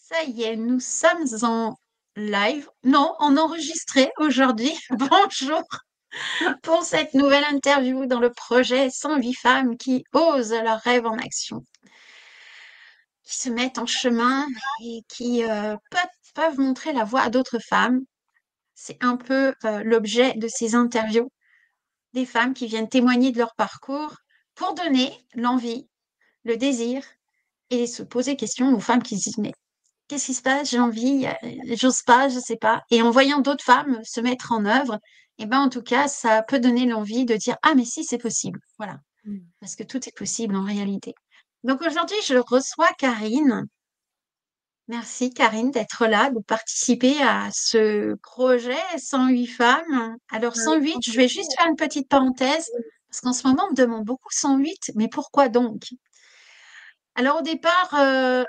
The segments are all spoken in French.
Ça y est, nous sommes en live, non, en enregistré aujourd'hui. Bonjour pour cette nouvelle interview dans le projet 108 femmes qui osent leurs rêves en action, qui se mettent en chemin et qui peuvent montrer la voie à d'autres femmes. C'est un peu l'objet de ces interviews, des femmes qui viennent témoigner de leur parcours pour donner l'envie, le désir et se poser questions aux femmes qui se disent mais qu'est-ce qui se passe? J'ai envie, j'ose pas, je sais pas. Et en voyant d'autres femmes se mettre en œuvre, et ben en tout cas, ça peut donner l'envie de dire ah mais si c'est possible, voilà, Mm. parce que tout est possible en réalité. Donc aujourd'hui, je reçois Karine. Merci Karine d'être là, de participer à ce projet 108 femmes. Alors Avec 108, grand je vais plaisir. juste faire une petite parenthèse parce qu'en ce moment, on me demande beaucoup 108, mais pourquoi donc? Alors au départ,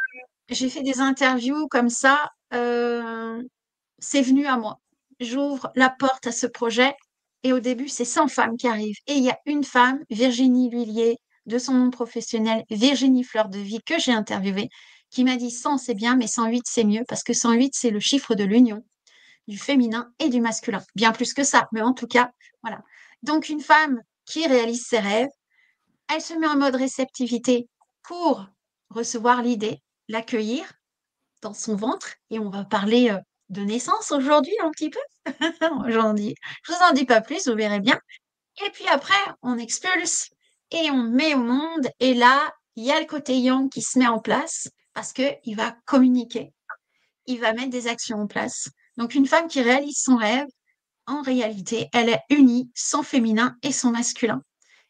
j'ai fait des interviews comme ça. C'est venu à moi. J'ouvre la porte à ce projet et au début, c'est 100 femmes qui arrivent. Et il y a une femme, Virginie Lhuillier, de son nom professionnel, Virginie Fleur de Vie, que j'ai interviewée, qui m'a dit 100 c'est bien, mais 108 c'est mieux parce que 108 c'est le chiffre de l'union du féminin et du masculin. Bien plus que ça, mais en tout cas, voilà. Donc une femme qui réalise ses rêves, elle se met en mode réceptivité pour recevoir l'idée, l'accueillir dans son ventre et on va parler de naissance aujourd'hui un petit peu. Je vous en dis pas plus, vous verrez bien. Et puis après, on expulse et on met au monde. Et là, il y a le côté yang qui se met en place parce qu'il va communiquer, il va mettre des actions en place. Donc une femme qui réalise son rêve, en réalité, elle est unie son féminin et son masculin.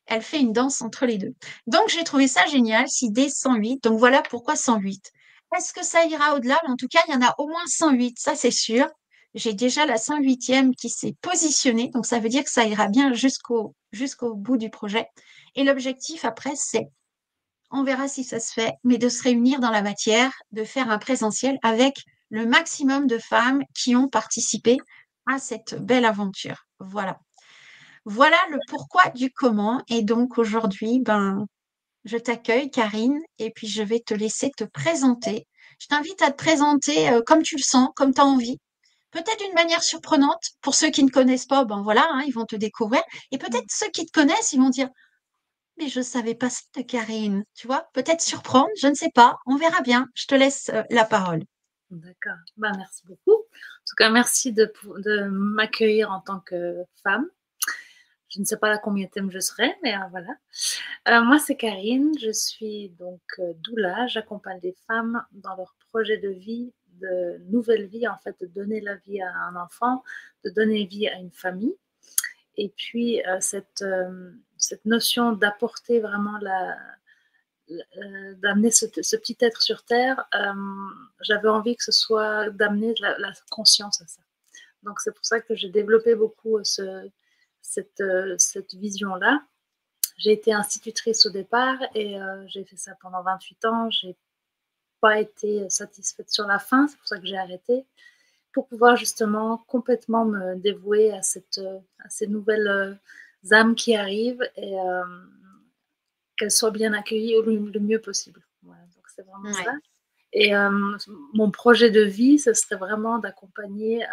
Elle fait une danse entre les deux. Donc, j'ai trouvé ça génial, si dès 108, donc voilà pourquoi 108. Est-ce que ça ira au-delà? En tout cas, il y en a au moins 108, ça c'est sûr. J'ai déjà la 108e qui s'est positionnée, donc ça veut dire que ça ira bien jusqu'au bout du projet. Et l'objectif après, c'est, on verra si ça se fait, mais de se réunir dans la matière, de faire un présentiel avec le maximum de femmes qui ont participé à cette belle aventure. Voilà. Voilà le pourquoi du comment. Et donc aujourd'hui, ben, je t'accueille, Karine, et puis je vais te laisser te présenter. Je t'invite à te présenter comme tu le sens, comme tu as envie. Peut-être d'une manière surprenante. Pour ceux qui ne connaissent pas, ben voilà, hein, ils vont te découvrir. Et peut-être ceux qui te connaissent, ils vont dire, mais je ne savais pas ça de Karine. Tu vois, peut-être surprendre, je ne sais pas. On verra bien. Je te laisse la parole. D'accord. Bah, merci beaucoup. En tout cas, merci de m'accueillir en tant que femme. Je ne sais pas à combien thème je serai, mais voilà. Moi, c'est Karine. Je suis donc doula. J'accompagne des femmes dans leur projet de vie, de nouvelle vie, en fait, de donner la vie à un enfant, de donner vie à une famille. Et puis, cette notion d'apporter vraiment d'amener ce petit être sur Terre, j'avais envie que ce soit d'amener la conscience à ça. Donc c'est pour ça que j'ai développé beaucoup cette vision-là. J'ai été institutrice au départ et j'ai fait ça pendant 28 ans. J'ai pas été satisfaite sur la fin, c'est pour ça que j'ai arrêté, pour pouvoir justement complètement me dévouer à ces nouvelles âmes qui arrivent et qu'elles soient bien accueillies le mieux possible. Voilà, donc c'est vraiment ça. Ouais. Et mon projet de vie, ce serait vraiment d'accompagner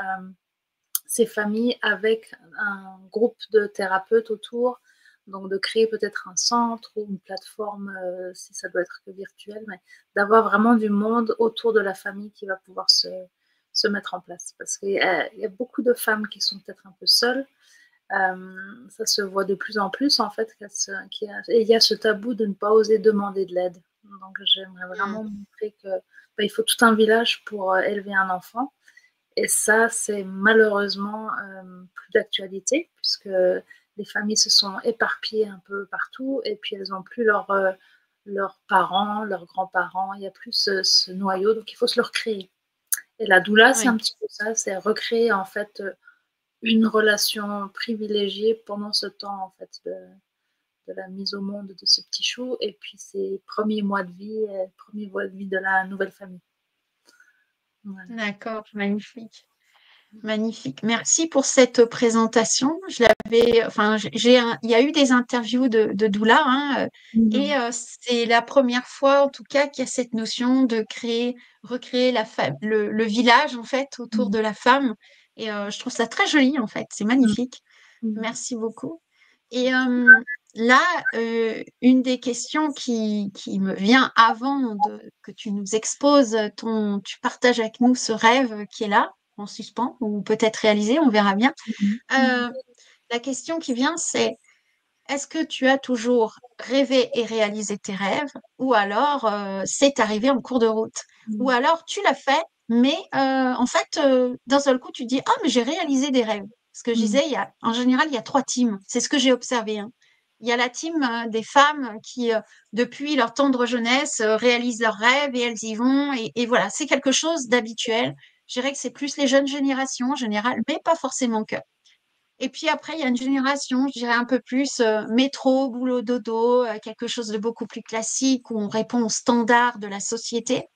ces familles avec un groupe de thérapeutes autour, donc de créer peut-être un centre ou une plateforme, si ça doit être que virtuel, mais d'avoir vraiment du monde autour de la famille qui va pouvoir se mettre en place. Parce qu'il y a beaucoup de femmes qui sont peut-être un peu seules. Ça se voit de plus en plus en fait. Et il y a ce tabou de ne pas oser demander de l'aide. Donc j'aimerais Mm. vraiment montrer que il faut tout un village pour élever un enfant. Et ça, c'est malheureusement plus d'actualité, puisque les familles se sont éparpillées un peu partout, et puis elles n'ont plus leurs parents, leurs grands-parents, il n'y a plus ce noyau, donc il faut se le recréer. Et la doula, c'est un Oui. petit peu ça, c'est recréer en fait une relation privilégiée pendant ce temps en fait de la mise au monde de ce petit chou, et puis ses premiers mois de vie, premiers mois de vie de la nouvelle famille. Voilà. D'accord, magnifique. Magnifique. Merci pour cette présentation. Il y a eu des interviews de doula, hein, et Mhm. c'est la première fois, en tout cas, qu'il y a cette notion de recréer la femme, le village, en fait, autour Mhm. de la femme. Et je trouve ça très joli, en fait. C'est Mhm. magnifique. Mhm. Merci beaucoup. Et là, une des questions qui me vient avant que tu nous exposes tu partages avec nous ce rêve qui est là, en suspens, ou peut-être réalisé, on verra bien. Mhm. Euh, la question qui vient, c'est est-ce que tu as toujours rêvé et réalisé tes rêves, ou alors c'est arrivé en cours de route, ou Mhm. alors tu l'as fait, mais en fait, d'un seul coup, tu dis, ah, mais j'ai réalisé des rêves. Ce que je Mhm. disais, en général, il y a trois teams. C'est ce que j'ai observé, hein. Il y a la team des femmes qui, depuis leur tendre jeunesse, réalisent leurs rêves et elles y vont. Et voilà, c'est quelque chose d'habituel. Je dirais que c'est plus les jeunes générations en général, mais pas forcément que. Et puis après, il y a une génération, je dirais un peu plus métro, boulot, dodo, quelque chose de beaucoup plus classique où on répond aux standards de la société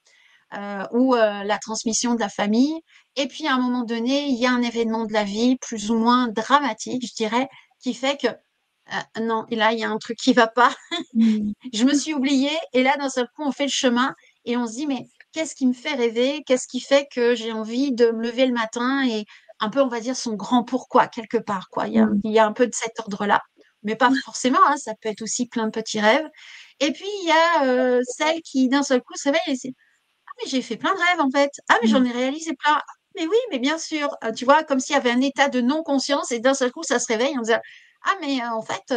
ou la transmission de la famille. Et puis à un moment donné, il y a un événement de la vie plus ou moins dramatique, je dirais, qui fait que non, et là, il y a un truc qui va pas. Mhm. Je me suis oubliée et là, d'un seul coup, on fait le chemin et on se dit, mais qu'est-ce qui me fait rêver? Qu'est-ce qui fait que j'ai envie de me lever le matin et un peu, on va dire, son grand pourquoi, quelque part, quoi. Mhm. Il y a un peu de cet ordre-là, mais pas forcément, hein, ça peut être aussi plein de petits rêves. Et puis, il y a celle qui, d'un seul coup, se réveille et dit, ah, mais j'ai fait plein de rêves, en fait. Ah, mais j'en ai réalisé plein. Ah, mais oui, mais bien sûr. Tu vois, comme s'il y avait un état de non-conscience et d'un seul coup, ça se réveille en disant, ah, mais en fait,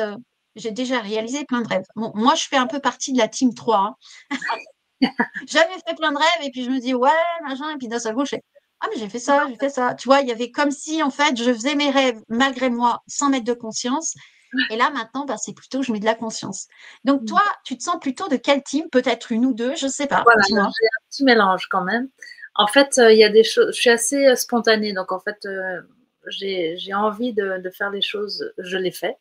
j'ai déjà réalisé plein de rêves. Bon, moi, je fais un peu partie de la team 3, hein. J'avais fait plein de rêves et puis je me dis, ouais, machin. Et puis d'un seul coup, je fais, ah, mais j'ai fait ça, j'ai fait ça. Tu vois, il y avait comme si, en fait, je faisais mes rêves malgré moi, sans mettre de conscience. Et là, maintenant, bah, c'est plutôt, je mets de la conscience. Donc, Mhm. toi, tu te sens plutôt de quel team? Peut-être une ou deux, je sais pas. Voilà, Dis-moi. j'ai un petit mélange quand même. En fait, il y a des choses, je suis assez spontanée, donc en fait, j'ai envie de faire les choses, je les fais,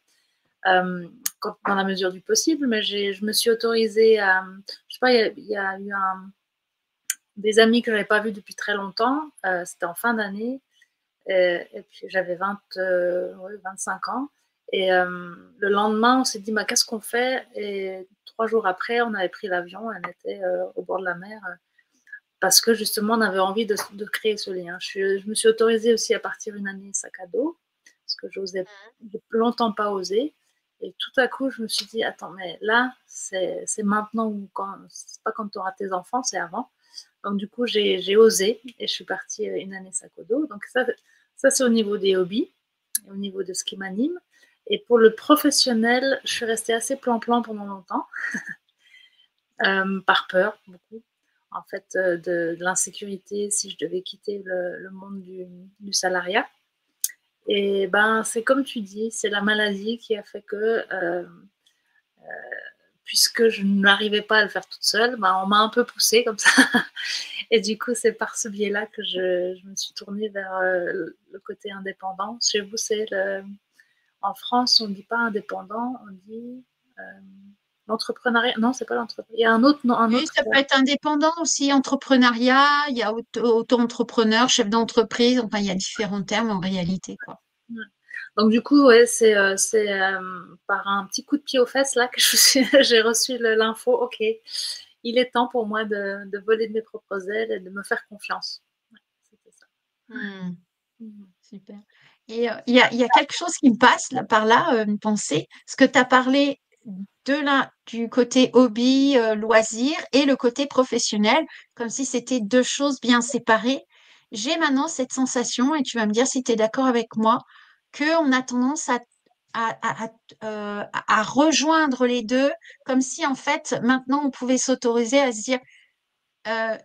dans la mesure du possible, mais je me suis autorisée à, je sais pas, il y a eu des amis que je n'avais pas vus depuis très longtemps, c'était en fin d'année, et puis j'avais 25 ans. Et le lendemain, on s'est dit, bah, qu'est-ce qu'on fait? Et 3 jours après, on avait pris l'avion, on était au bord de la mer, parce que justement, on avait envie de créer ce lien. Je me suis autorisée aussi à partir une année sac à dos, parce que j'osais longtemps pas osé. Et tout à coup, je me suis dit, attends, mais là, c'est maintenant ou quand, c'est pas quand tu auras tes enfants, c'est avant. Donc, du coup, j'ai osé et je suis partie une année sac au dos. Donc, ça c'est au niveau des hobbies, au niveau de ce qui m'anime. Et pour le professionnel, je suis restée assez plan-plan pendant longtemps, par peur, beaucoup. En fait, de l'insécurité si je devais quitter le monde du salariat. Et ben, c'est comme tu dis, c'est la maladie qui a fait que puisque je n'arrivais pas à le faire toute seule, ben, on m'a un peu poussée comme ça. Et du coup, c'est par ce biais-là que je me suis tournée vers le côté indépendant. Chez vous, en France, on ne dit pas indépendant, on dit euh, l'entrepreneuriat. Non, c'est pas l'entrepreneuriat. Il y a un autre, non, un Oui, autre. ça peut être indépendant aussi, entrepreneuriat, il y a auto-entrepreneur, chef d'entreprise, enfin, il y a différents termes en réalité, quoi. Ouais. Donc du coup, ouais, c'est par un petit coup de pied aux fesses là que j'ai reçu l'info. Ok, il est temps pour moi de voler de mes propres ailes et de me faire confiance. Ouais, c'était ça. Hmm, Mhm. super. Et il y a quelque chose qui me passe là, par là, une pensée, parce que tu as parlé du côté hobby, loisir, et le côté professionnel, comme si c'était deux choses bien séparées. J'ai maintenant cette sensation, et tu vas me dire si tu es d'accord avec moi, qu'on a tendance à rejoindre les deux, comme si en fait maintenant on pouvait s'autoriser à se dire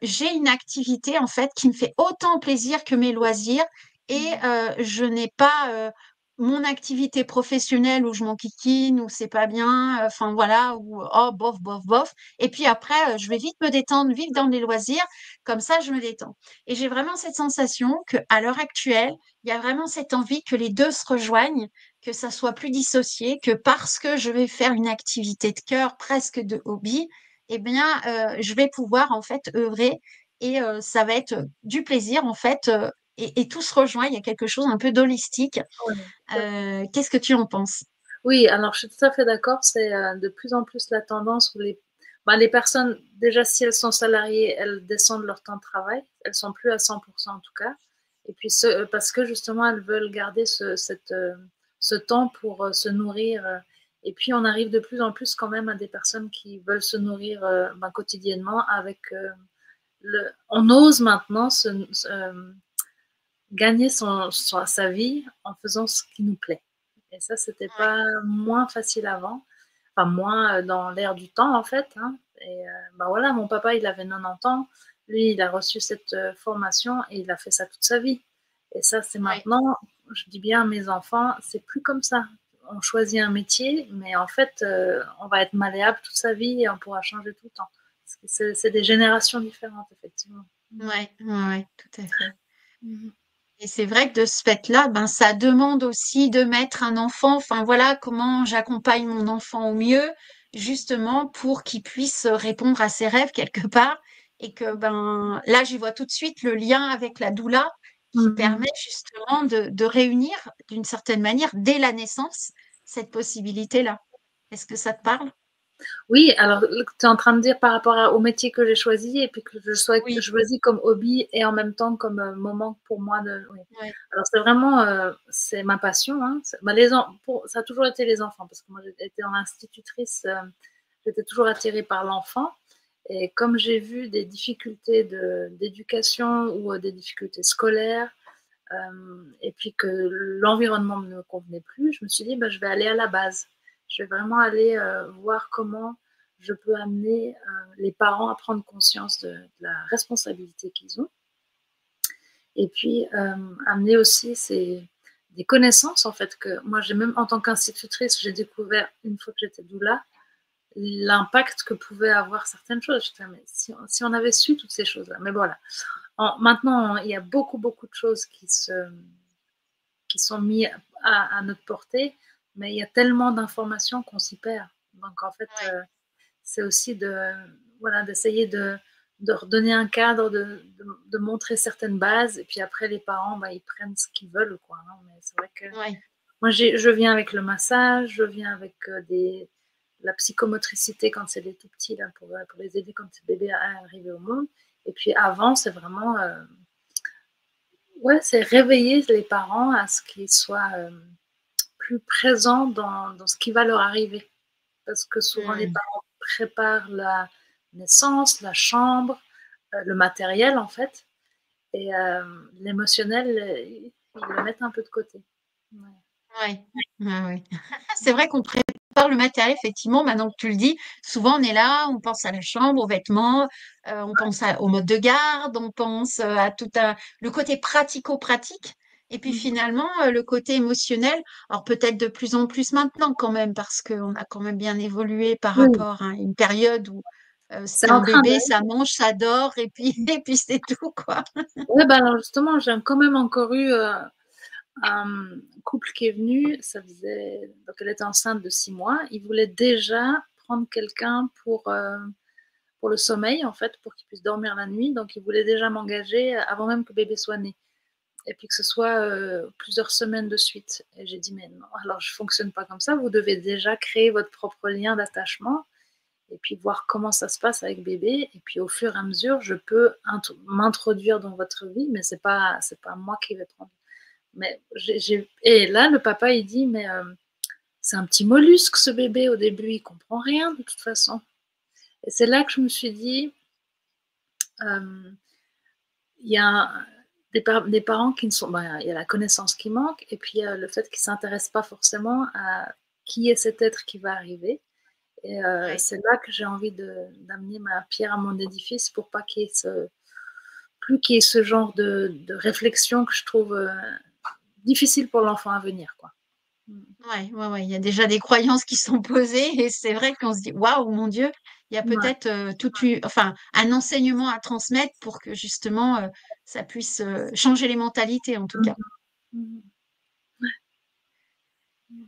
j'ai une activité en fait qui me fait autant plaisir que mes loisirs et je n'ai pas mon activité professionnelle où je m'enquiquine, où c'est pas bien, enfin voilà, où oh bof, bof, bof. Et puis après, je vais vite me détendre, vite dans les loisirs, comme ça je me détends. Et j'ai vraiment cette sensation que à l'heure actuelle, il y a vraiment cette envie que les deux se rejoignent, que ça soit plus dissocié, que parce que je vais faire une activité de cœur, presque de hobby, eh bien, je vais pouvoir en fait œuvrer et ça va être du plaisir en fait. et tout se rejoint. Il y a quelque chose un peu d'holistique. Ouais. Qu'est-ce que tu en penses? Oui, alors je suis tout à fait d'accord. C'est de plus en plus la tendance où les personnes, déjà si elles sont salariées, elles descendent leur temps de travail. Elles sont plus à 100% en tout cas. Et puis parce que justement, elles veulent garder ce temps pour se nourrir. Et puis on arrive de plus en plus quand même à des personnes qui veulent se nourrir quotidiennement avec on ose maintenant gagner sa vie en faisant ce qui nous plaît. Et ça, c'était Ouais, pas moins facile avant, enfin moins dans l'air du temps en fait. Hein. Et voilà, mon papa, il avait 90 ans, lui, il a reçu cette formation et il a fait ça toute sa vie. Et ça, c'est ouais, maintenant, je dis bien à mes enfants, c'est plus comme ça. On choisit un métier, mais en fait, on va être malléable toute sa vie et on pourra changer tout le temps. C'est des générations différentes, effectivement. ouais, ouais, ouais, tout à fait. Mhm. Et c'est vrai que de ce fait-là, ben, ça demande aussi de mettre un enfant, enfin voilà, comment j'accompagne mon enfant au mieux, justement pour qu'il puisse répondre à ses rêves quelque part. Et que ben là, j'y vois tout de suite le lien avec la doula qui Mhm. permet justement de réunir d'une certaine manière, dès la naissance, cette possibilité-là. Est-ce que ça te parle? Oui, alors tu es en train de dire par rapport au métier que j'ai choisi et puis que je Oui, choisis comme hobby et en même temps comme moment pour moi de. Oui. ouais, Alors c'est vraiment c'est ma passion. Hein. Ça a toujours été les enfants parce que moi j'étais en institutrice, j'étais toujours attirée par l'enfant et comme j'ai vu des difficultés d'éducation ou des difficultés scolaires et puis que l'environnement ne me convenait plus, je me suis dit, bah, je vais aller à la base. Je vais vraiment aller voir comment je peux amener les parents à prendre conscience de la responsabilité qu'ils ont. Et puis, amener aussi des connaissances, en fait, que moi, j'ai même en tant qu'institutrice, j'ai découvert, une fois que j'étais doula, l'impact que pouvaient avoir certaines choses. Je disais, mais si on avait su toutes ces choses-là. Mais voilà. Maintenant, il y a beaucoup, beaucoup de choses qui sont mis à notre portée, mais il y a tellement d'informations qu'on s'y perd. Donc en fait, ouais, c'est aussi voilà, d'essayer de redonner un cadre, de montrer certaines bases, et puis après les parents, bah, ils prennent ce qu'ils veulent. Quoi, hein. Mais c'est vrai que ouais, moi, je viens avec le massage, je viens avec la psychomotricité quand c'est des tout petits, là, pour les aider quand le bébé est arrivé au monde. Et puis avant, c'est vraiment ouais, c'est réveiller les parents à ce qu'ils soient plus présents dans ce qui va leur arriver. Parce que souvent, les hmm, parents préparent la naissance, la chambre, le matériel, en fait. Et l'émotionnel, ils le mettent un peu de côté. Ouais. ouais, ouais, ouais. C'est vrai qu'on prépare le matériel, effectivement, maintenant que tu le dis. Souvent, on est là, on pense à la chambre, aux vêtements, on pense au mode de garde, on pense à le côté pratico-pratique. Et puis Mhm. finalement, le côté émotionnel, alors peut-être de plus en plus maintenant quand même, parce qu'on a quand même bien évolué par Oui, rapport à une période où c'est c'était en un train bébé, de. ça mange, ça dort, et puis, et puis c'est tout, quoi. Ouais, bah alors justement, j'ai quand même encore eu un couple qui est venu, ça faisait. Donc, elle était enceinte de 6 mois. Il voulait déjà prendre quelqu'un pour le sommeil, en fait, pour qu'il puisse dormir la nuit. Donc, il voulait déjà m'engager avant même que bébé soit né. Et puis que ce soit plusieurs semaines de suite. Et j'ai dit, mais non, alors je ne fonctionne pas comme ça. Vous devez déjà créer votre propre lien d'attachement et puis voir comment ça se passe avec bébé. Et puis au fur et à mesure, je peux m'introduire dans votre vie, mais c'est pas moi qui vais prendre. Mais Et là, le papa, il dit, mais c'est un petit mollusque, ce bébé, au début, il comprend rien de toute façon. Et c'est là que je me suis dit, euh, il y a des parents qui ne sont. Ben, il y a la connaissance qui manque, et puis il y a le fait qu'ils ne s'intéressent pas forcément à qui est cet être qui va arriver. Et Ouais. c'est là que j'ai envie d'amener ma pierre à mon édifice pour pas qu'il y ait plus qu'il y ait ce genre de réflexion que je trouve difficile pour l'enfant à venir. Quoi. Mm. Ouais, ouais, ouais. Il y a déjà des croyances qui sont posées et c'est vrai qu'on se dit, waouh, mon Dieu, il y a Ouais. peut-être enfin, un enseignement à transmettre pour que justement ça puisse changer les mentalités en tout cas. Mhm. Mhm.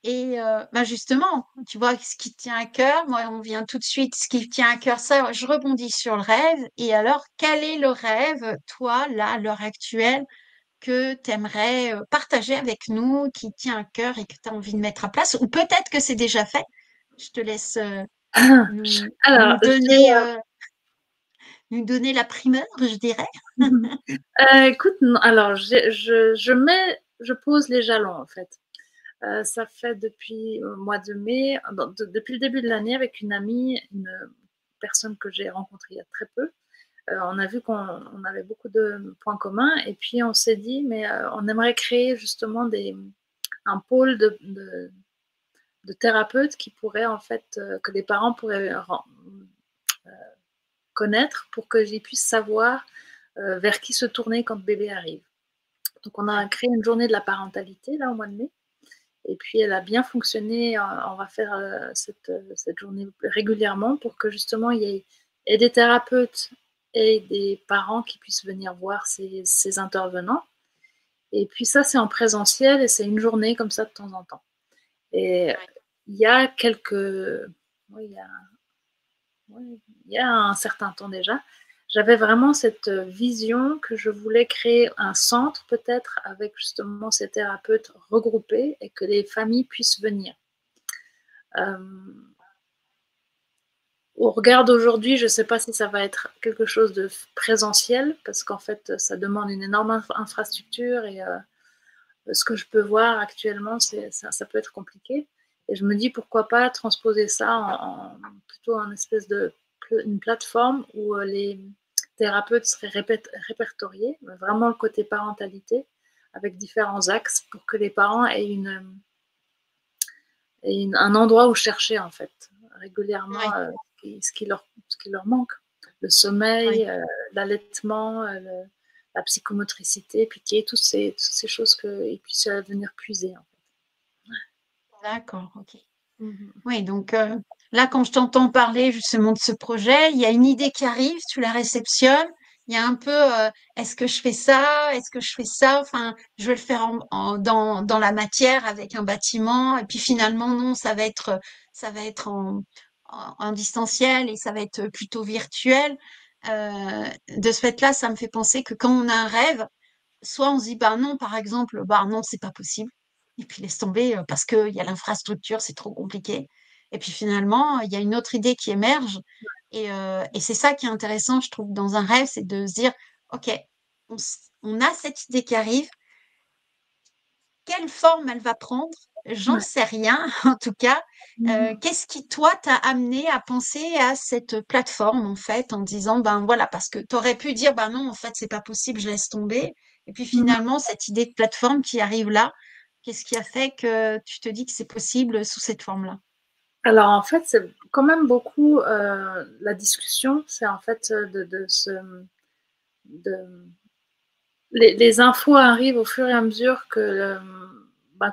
Et bah justement, tu vois, ce qui te tient à cœur, moi, on vient tout de suite, ce qui te tient à cœur, ça, je rebondis sur le rêve. Et alors, quel est le rêve, toi, là, à l'heure actuelle, que tu aimerais partager avec nous, qui te tient à cœur et que tu as envie de mettre à place? Ou peut-être que c'est déjà fait. Je te laisse Alors, nous donner la primeur, je dirais. écoute, alors, je pose les jalons, en fait. Ça fait depuis le mois de mai, depuis le début de l'année, avec une amie, une personne que j'ai rencontrée il y a très peu. On a vu qu'on avait beaucoup de points communs et puis on s'est dit, mais on aimerait créer justement un pôle de thérapeutes qui pourraient en fait, que les parents pourraient connaître pour qu'ils puissent savoir vers qui se tourner quand le bébé arrive. Donc on a créé une journée de la parentalité là au mois de mai. Et puis elle a bien fonctionné. On va faire cette journée régulièrement pour que justement il y ait des thérapeutes et des parents qui puissent venir voir ces intervenants. Et puis ça, c'est en présentiel et c'est une journée comme ça de temps en temps. Et Ouais. il y a oui, il y a un certain temps déjà, j'avais vraiment cette vision que je voulais créer un centre peut-être avec justement ces thérapeutes regroupés et que les familles puissent venir. Au regard d'aujourd'hui, je ne sais pas si ça va être quelque chose de présentiel parce qu'en fait, ça demande une énorme infrastructure et ce que je peux voir actuellement, ça peut être compliqué. Et je me dis pourquoi pas transposer ça plutôt en espèce de une plateforme où les thérapeutes seraient répertoriés, vraiment le côté parentalité, avec différents axes pour que les parents aient un endroit où chercher en fait régulièrement Ouais, ce qui leur manque. Le sommeil, ouais. l'allaitement, la psychomotricité, puis qu'il y ait toutes ces choses qu'ils puissent venir puiser. En D'accord, ok. fait. Mm-hmm. Oui, donc là, quand je t'entends parler justement de ce projet, il y a une idée qui arrive, tu la réceptionnes, il y a un peu, est-ce que je fais ça, est-ce que je fais ça, enfin, je vais le faire dans la matière avec un bâtiment, et puis finalement, non, ça va être en distanciel et ça va être plutôt virtuel. De ce fait-là, ça me fait penser que quand on a un rêve, soit on se dit, bah non, par exemple, bah non, c'est pas possible. Et puis laisse tomber parce qu'il y a l'infrastructure, c'est trop compliqué. Et puis finalement, il y a une autre idée qui émerge. Et c'est ça qui est intéressant, je trouve, dans un rêve, c'est de se dire, OK, on a cette idée qui arrive, quelle forme elle va prendre? J'en Ouais. sais rien, en tout cas. Mm-hmm. Qu'est-ce qui, toi, t'a amené à penser à cette plateforme, en fait, en disant, ben voilà, parce que tu aurais pu dire, ben non, en fait, c'est pas possible, je laisse tomber. Et puis Mm-hmm. finalement, cette idée de plateforme qui arrive là, qu'est-ce qui a fait que tu te dis que c'est possible sous cette forme-là? Alors en fait, c'est quand même beaucoup la discussion, c'est en fait de les infos arrivent au fur et à mesure que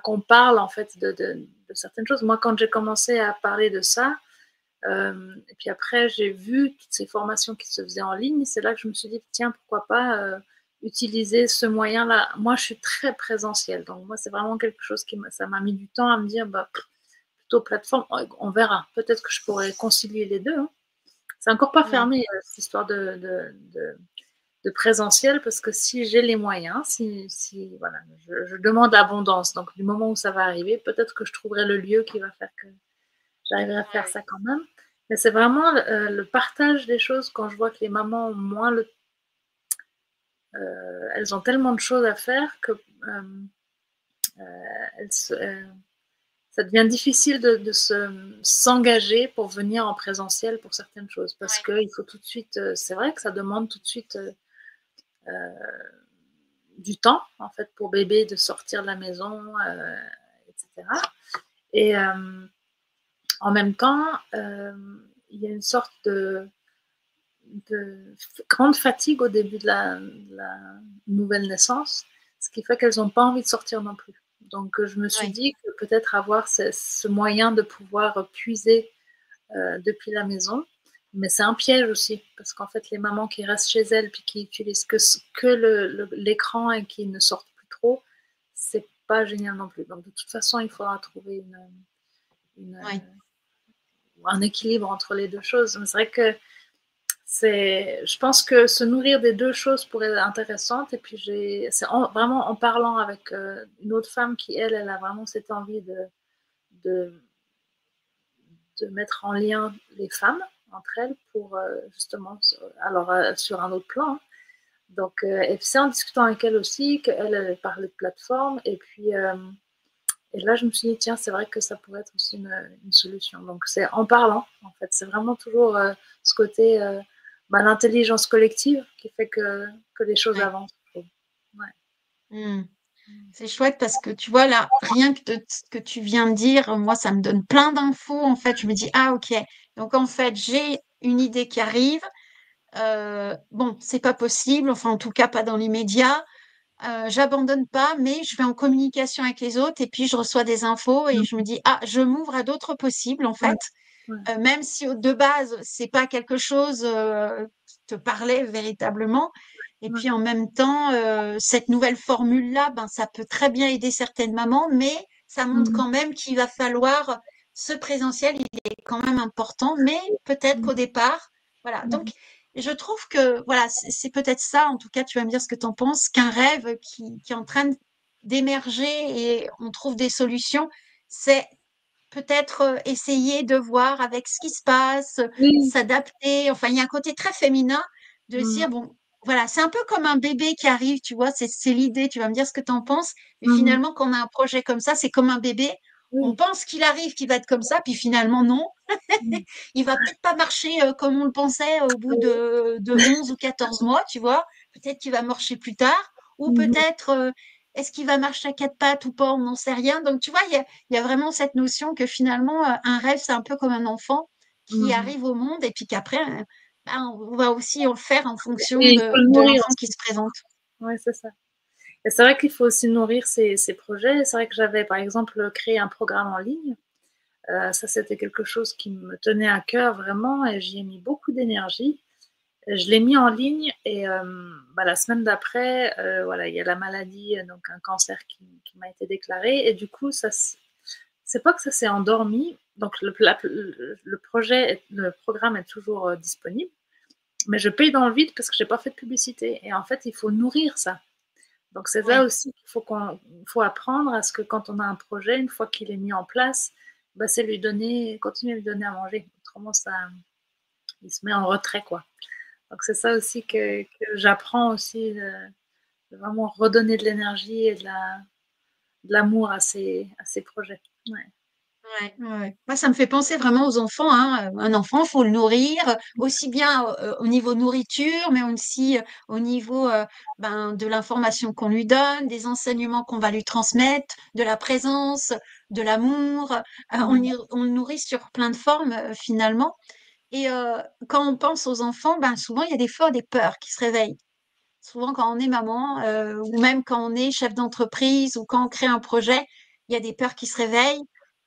qu'on parle en fait de certaines choses. Moi, quand j'ai commencé à parler de ça, et puis après j'ai vu toutes ces formations qui se faisaient en ligne, c'est là que je me suis dit tiens pourquoi pas utiliser ce moyen-là. Moi, je suis très présentielle, donc moi c'est vraiment quelque chose ça m'a mis du temps à me dire bah plutôt plateforme. On verra. Peut-être que je pourrais concilier les deux. Hein. C'est encore pas Oui, fermé cette histoire de présentiel parce que si j'ai les moyens, voilà, je demande abondance. Donc du moment où ça va arriver, peut-être que je trouverai le lieu qui va faire que j'arriverai à faire oui, ça quand même. Mais c'est vraiment le partage des choses quand je vois que les mamans ont moins elles ont tellement de choses à faire que elles se, ça devient difficile s'engager pour venir en présentiel pour certaines choses parce oui, qu'il faut tout de suite, c'est vrai que ça demande tout de suite du temps en fait pour bébé de sortir de la maison, etc. Et en même temps, il y a une sorte de grande fatigue au début de la nouvelle naissance, ce qui fait qu'elles n'ont pas envie de sortir non plus. Donc je me suis oui, dit que peut-être avoir ce moyen de pouvoir puiser depuis la maison. Mais c'est un piège aussi, parce qu'en fait, les mamans qui restent chez elles puis qui utilisent que l'écran et qui ne sortent plus trop, c'est pas génial non plus. Donc de toute façon, il faudra trouver Oui. un équilibre entre les deux choses. Mais c'est vrai que je pense que se nourrir des deux choses pourrait être intéressante. Et puis c'est vraiment en parlant avec une autre femme qui, elle a vraiment cette envie de, de mettre en lien les femmes entre elles pour justement, alors sur un autre plan, hein. Donc, et puis c'est en discutant avec elle aussi qu'elle parlait de plateforme. Et là, je me suis dit, tiens, c'est vrai que ça pourrait être aussi une solution. Donc, c'est en parlant, en fait. C'est vraiment toujours ce côté, l'intelligence collective qui fait que les choses Ouais. avancent. Ouais. Hmm. C'est chouette parce que tu vois là, rien que de ce que tu viens de dire, moi ça me donne plein d'infos en fait. Je me dis ah ok, donc en fait j'ai une idée qui arrive. Bon, c'est pas possible, enfin en tout cas pas dans l'immédiat. J'abandonne pas, mais je vais en communication avec les autres et puis je reçois des infos et je me dis ah je m'ouvre à d'autres possibles en Ouais. fait. Ouais. Même si de base c'est pas quelque chose qui te parlait véritablement. Et Ouais. puis en même temps, cette nouvelle formule-là, ben ça peut très bien aider certaines mamans, mais ça montre Mhm. quand même qu'il va falloir ce présentiel, il est quand même important, mais peut-être qu'au départ, voilà. Mhm. Donc je trouve que voilà, c'est peut-être ça, en tout cas, tu vas me dire ce que tu en penses, qu'un rêve qui est en train d'émerger et on trouve des solutions, c'est peut-être essayer de voir avec ce qui se passe, Oui. s'adapter. Enfin, il y a un côté très féminin de se Mhm. dire, bon, voilà, c'est un peu comme un bébé qui arrive, tu vois, c'est l'idée, tu vas me dire ce que tu en penses. Mais Mhm. finalement, quand on a un projet comme ça, c'est comme un bébé. On Oui. pense qu'il arrive, qu'il va être comme ça, puis finalement, non. Mhm. Il va peut-être pas marcher comme on le pensait au bout de 11 ou 14 mois, tu vois. Peut-être qu'il va marcher plus tard. Ou Mhm. peut-être, est-ce qu'il va marcher à quatre pattes ou pas, on n'en sait rien. Donc, tu vois, il y a vraiment cette notion que finalement, un rêve, c'est un peu comme un enfant qui Mhm. arrive au monde et puis qu'après, ben, on va aussi en faire en fonction Et il faut le de nourrir l'enfant qui aussi. se présente. Ouais, c'est ça. Et c'est vrai qu'il faut aussi nourrir ces projets. C'est vrai que j'avais, par exemple, créé un programme en ligne. Ça, c'était quelque chose qui me tenait à cœur vraiment et j'y ai mis beaucoup d'énergie. Je l'ai mis en ligne et la semaine d'après, voilà, il y a la maladie, donc un cancer qui m'a été déclaré. Et du coup, c'est pas que ça s'est endormi. Donc le programme est toujours disponible, mais je paye dans le vide parce que j'ai pas fait de publicité. Et en fait, il faut nourrir ça. Donc c'est ça Oui, aussi qu'il faut apprendre à ce que quand on a un projet, une fois qu'il est mis en place, c'est continuer à lui donner à manger. Autrement, il se met en retrait, quoi. Donc c'est ça aussi que j'apprends aussi, de vraiment redonner de l'énergie et de l'amour à ces projets. Ouais. ouais, ouais. Moi, ça me fait penser vraiment aux enfants, hein. Un enfant, faut le nourrir, aussi bien au niveau nourriture, mais aussi au niveau ben, de l'information qu'on lui donne, des enseignements qu'on va lui transmettre, de la présence, de l'amour. Mmh. On le nourrit sur plein de formes finalement. Et quand on pense aux enfants, ben, souvent, il y a des fois des peurs qui se réveillent. Souvent, quand on est maman, ou même quand on est chef d'entreprise ou quand on crée un projet, il y a des peurs qui se réveillent.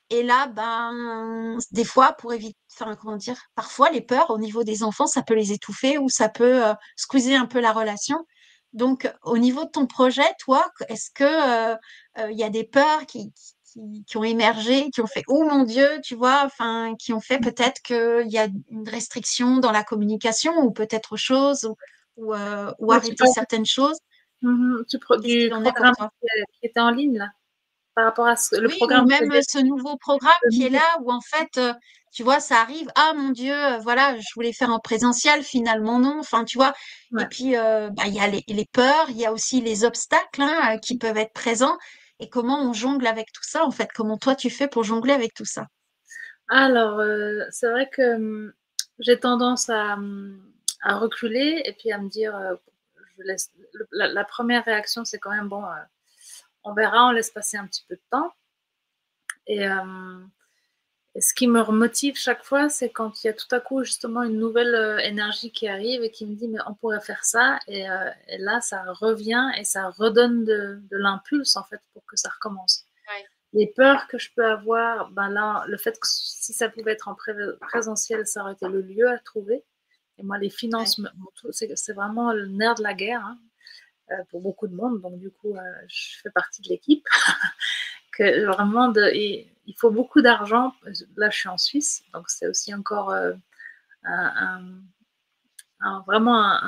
Et là, ben, des fois, pour éviter, enfin, comment dire, parfois les peurs au niveau des enfants, ça peut les étouffer ou ça peut squeezer un peu la relation. Donc, au niveau de ton projet, toi, est-ce que il y a des peurs qui ont émergé, qui ont fait, oh mon Dieu, tu vois, enfin, qui ont fait peut-être qu'il y a une restriction dans la communication ou peut-être autre chose ou Ouais, tu arrêter parles certaines choses? Qu'est-ce du qu'il en est pour programme toi? qui était en ligne, là, par rapport à le Oui, ou programme que même ce nouveau programme le qui est nouveau. là, où en fait, tu vois, ça arrive, ah mon Dieu, voilà, je voulais faire en présentiel, finalement non, enfin, tu vois. Et Ouais. puis, bah, il y a les peurs, il y a aussi les obstacles hein, qui peuvent être présents. Et comment on jongle avec tout ça, en fait? Comment toi tu fais pour jongler avec tout ça? Alors, c'est vrai que j'ai tendance à reculer et puis à me dire, je laisse. La première réaction, c'est quand même bon, on verra, on laisse passer un petit peu de temps. Et, et ce qui me remotive chaque fois, c'est quand il y a tout à coup justement une nouvelle énergie qui arrive et qui me dit mais on pourrait faire ça. Et là, ça revient et ça redonne de l'impulse en fait pour que ça recommence. Ouais, Les peurs que je peux avoir, là, le fait que si ça pouvait être en présentiel, ça aurait été le lieu à trouver. Et moi, les ouais, finances, c'est vraiment le nerf de la guerre, hein. pour beaucoup de monde. Donc, du coup, je fais partie de l'équipe. Que vraiment, il faut beaucoup d'argent. Là, je suis en Suisse, donc c'est aussi encore vraiment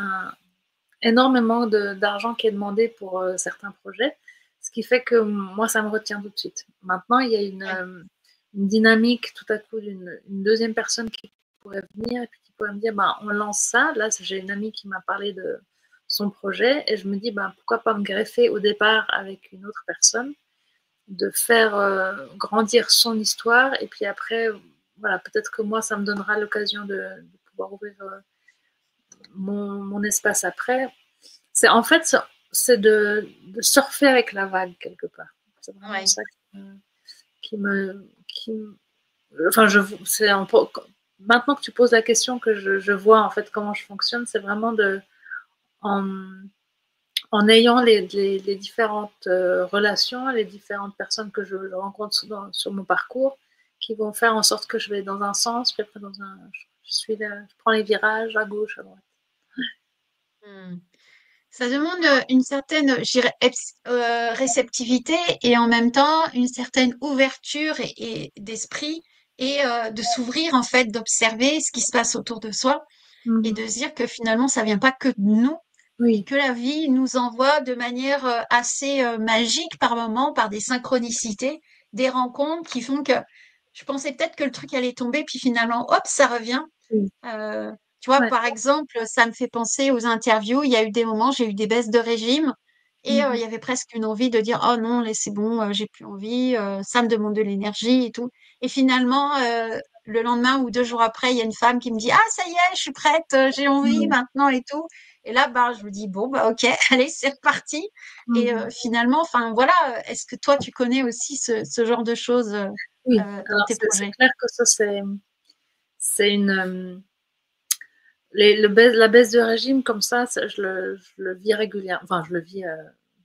énormément d'argent qui est demandé pour certains projets, ce qui fait que moi, ça me retient tout de suite. Maintenant, il y a une dynamique tout à coup d'une deuxième personne qui pourrait venir et puis qui pourrait me dire, bah, on lance ça. Là, j'ai une amie qui m'a parlé de son projet et je me dis, bah, pourquoi pas me greffer au départ avec une autre personne, de faire grandir son histoire et puis après, voilà, peut-être que moi, ça me donnera l'occasion de pouvoir ouvrir mon espace après. C'est en fait, c'est de surfer avec la vague quelque part. C'est vraiment Ouais. ça qui me enfin, maintenant que tu poses la question, que je vois en fait comment je fonctionne, c'est vraiment en, en ayant les différentes relations, les différentes personnes que je rencontre sur mon parcours, qui vont faire en sorte que je vais dans un sens, puis après je prends les virages à gauche, à droite. Hmm. Ça demande une certaine, je dirais, réceptivité et en même temps une certaine ouverture et d'esprit et de s'ouvrir en fait, d'observer ce qui se passe autour de soi et Mhm. de se dire que finalement ça vient pas que de nous et Oui. que la vie nous envoie de manière assez magique par moments, par des synchronicités, des rencontres qui font que je pensais peut-être que le truc allait tomber, puis finalement, hop, ça revient. Oui. Euh, Tu vois, Ouais. par exemple, ça me fait penser aux interviews. Il y a eu des moments, j'ai eu des baisses de régime et il Mhm. y avait presque une envie de dire, oh non, c'est bon, j'ai plus envie, ça me demande de l'énergie et tout. Et finalement, le lendemain ou 2 jours après, il y a une femme qui me dit, ah, ça y est, je suis prête, j'ai envie Mhm. maintenant et tout. Et là, bah, je me dis, bon, bah, ok, allez, c'est reparti. Et Mhm. finalement, enfin, voilà, est-ce que toi, tu connais aussi ce genre de choses Oui, dans alors tes c'est projets? clair que ça, c'est une. La baisse de régime comme ça, je le vis régulièrement. Enfin, je le vis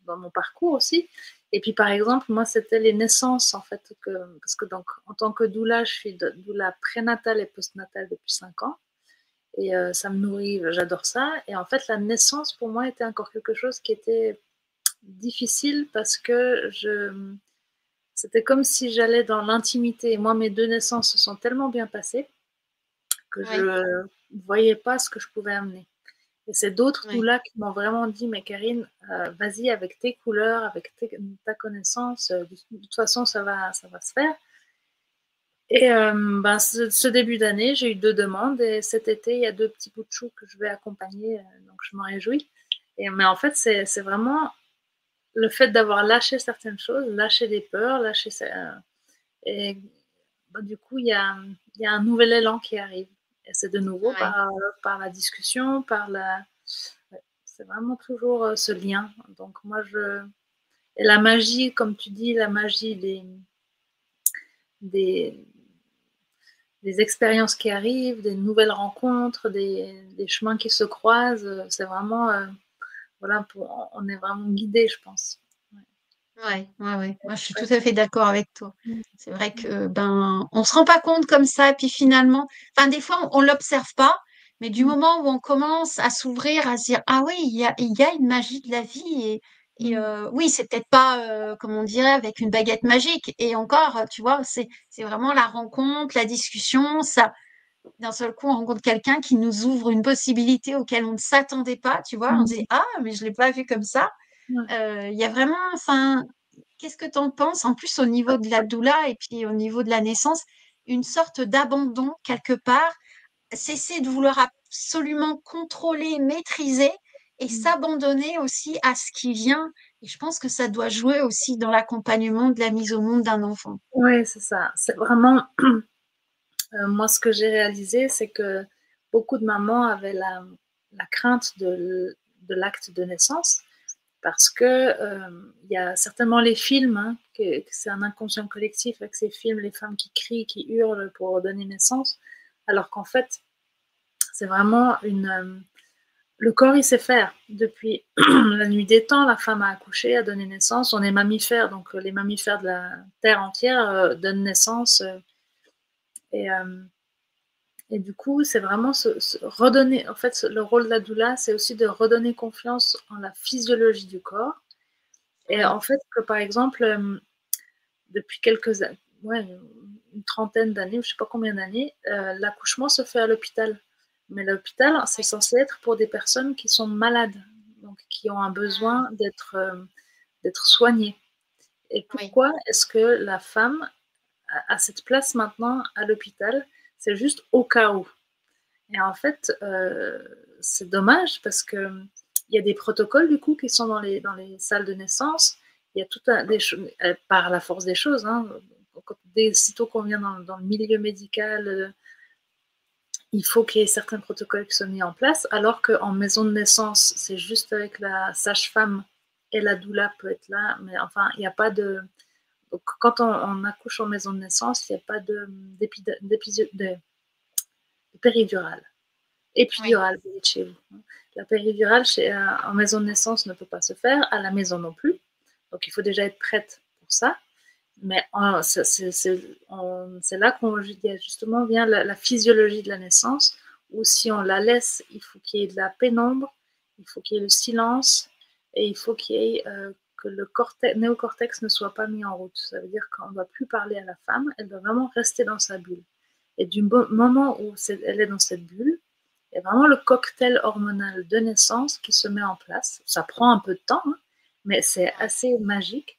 dans mon parcours aussi. Et puis, par exemple, moi, c'était les naissances, en fait, parce que donc, en tant que doula, je suis doula prénatale et postnatale depuis 5 ans. Et ça me nourrit, j'adore ça. Et en fait, la naissance, pour moi, était encore quelque chose qui était difficile parce que c'était comme si j'allais dans l'intimité. Et moi, mes 2 naissances se sont tellement bien passées que je Oui, ne voyais pas ce que je pouvais amener. Et c'est d'autres oui, doulas qui m'ont vraiment dit, mais Karine, vas-y avec tes couleurs, avec ta connaissance, de toute façon, ça va se faire. Et ben, ce début d'année, j'ai eu 2 demandes et cet été, il y a 2 petits bouts de chou que je vais accompagner, donc je m'en réjouis. Mais en fait, c'est vraiment le fait d'avoir lâché certaines choses, lâché des peurs, et bah, du coup, il y a un nouvel élan qui arrive. Et c'est de nouveau oui. par la discussion, ouais, c'est vraiment toujours ce lien. Donc, et la magie, comme tu dis, la magie des, des expériences qui arrivent, des nouvelles rencontres, des chemins qui se croisent, c'est vraiment, voilà, on est vraiment guidé, je pense. Ouais. Ouais, ouais, ouais. Moi, je suis tout Ouais. à fait d'accord avec toi. Mm. C'est vrai que ben, on se rend pas compte comme ça, et puis finalement, enfin, des fois, on l'observe pas, mais du Mm. moment où on commence à s'ouvrir, à se dire, ah oui, il y a une magie de la vie, et Mm. oui, c'est peut-être pas, comme on dirait, avec une baguette magique. Et encore, tu vois, c'est vraiment la rencontre, la discussion, ça. D'un seul coup, on rencontre quelqu'un qui nous ouvre une possibilité auquel on ne s'attendait pas, tu vois. On dit, Mm. ah, mais je l'ai pas vu comme ça. Ouais. Il y a vraiment, enfin, qu'est-ce que tu en penses? En plus, au niveau de la doula et puis au niveau de la naissance, une sorte d'abandon quelque part, cesser de vouloir absolument contrôler, maîtriser et Mm. s'abandonner aussi à ce qui vient. Et je pense que ça doit jouer aussi dans l'accompagnement de la mise au monde d'un enfant. Ouais, c'est ça. C'est vraiment, moi, ce que j'ai réalisé, c'est que beaucoup de mamans avaient la crainte de l'acte de naissance parce que il y a certainement les films, hein, que c'est un inconscient collectif avec ces films, les femmes qui crient, qui hurlent pour donner naissance, alors qu'en fait, c'est vraiment le corps, il sait faire. Depuis la nuit des temps, la femme a accouché, a donné naissance. On est mammifères, donc les mammifères de la Terre entière donnent naissance. Et, Et du coup, c'est vraiment redonner, en fait, le rôle de la doula, c'est aussi de redonner confiance en la physiologie du corps. Et Oui, en fait, que par exemple, depuis quelques années, ouais, une trentaine d'années, je ne sais pas combien d'années, l'accouchement se fait à l'hôpital. Mais l'hôpital, c'est oui. censé être pour des personnes qui sont malades, donc qui ont un Mmh, besoin d'être soignées. Et oui, pourquoi est-ce que la femme a cette place maintenant à l'hôpital? C'est juste au cas où. Et en fait, c'est dommage parce que il y a des protocoles du coup qui sont dans les salles de naissance. Il y a tout des choses par la force des choses. Hein, sitôt qu'on vient dans le milieu médical, il faut qu'il y ait certains protocoles qui soient mis en place, alors qu'en maison de naissance, c'est juste avec la sage-femme et la doula peut être là, mais enfin, il n'y a pas de. Donc, quand on accouche en maison de naissance, il n'y a pas de péridurale. oui, Épidurale, vous dites chez vous. La péridurale en maison de naissance ne peut pas se faire, à la maison non plus. Donc il faut déjà être prête pour ça. Mais c'est là qu'on justement vient la physiologie de la naissance, où si on la laisse, il faut qu'il y ait de la pénombre, il faut qu'il y ait le silence, et il faut qu'il y ait que le néocortex ne soit pas mis en route. Ça veut dire qu'on ne doit plus parler à la femme, elle doit vraiment rester dans sa bulle. Et du moment où elle est dans cette bulle, il y a vraiment le cocktail hormonal de naissance qui se met en place. Ça prend un peu de temps, hein, mais c'est oui, assez magique.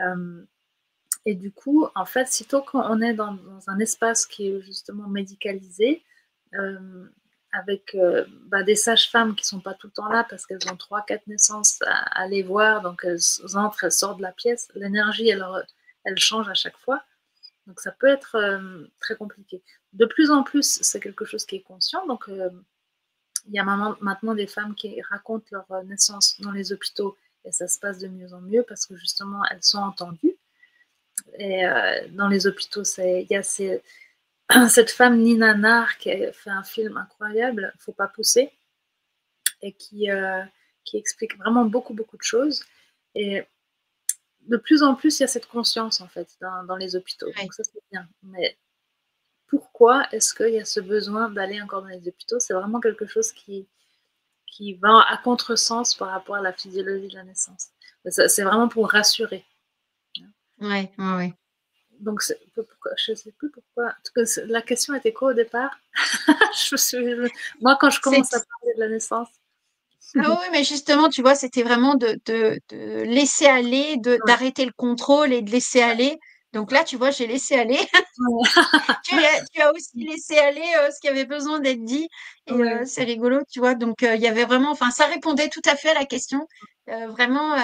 Euh, et du coup, en fait, sitôt qu'on est dans un espace qui est justement médicalisé, euh, avec des sages-femmes qui ne sont pas tout le temps là parce qu'elles ont 3, 4 naissances à aller voir, donc elles entrent, elles sortent de la pièce, l'énergie, elle change à chaque fois. Donc ça peut être très compliqué. De plus en plus, c'est quelque chose qui est conscient. Donc il y a maintenant des femmes qui racontent leur naissance dans les hôpitaux et ça se passe de mieux en mieux parce que justement elles sont entendues. Et dans les hôpitaux, il y a cette femme Nina Nar qui a fait un film incroyable, Faut pas pousser, et qui explique vraiment beaucoup, beaucoup de choses. Et de plus en plus, il y a cette conscience en fait dans les hôpitaux. oui. Donc ça, c'est bien. Mais pourquoi est-ce qu'il y a ce besoin d'aller encore dans les hôpitaux? C'est vraiment quelque chose qui va à contresens par rapport à la physiologie de la naissance. C'est vraiment pour rassurer. Ouais, ouais, ouais. Donc, je ne sais plus pourquoi. En tout cas, la question était quoi au départ? Moi, quand je C'est commence à parler de la naissance. Ah oui, mais justement, tu vois, c'était vraiment de laisser aller, Ouais, d'arrêter le contrôle et de laisser aller. Donc là, tu vois, j'ai laissé aller. ouais. Tu as aussi laissé aller ce qui avait besoin d'être dit. Et Ouais. c'est rigolo, tu vois. Donc, il y avait vraiment, enfin, ça répondait tout à fait à la question. Vraiment,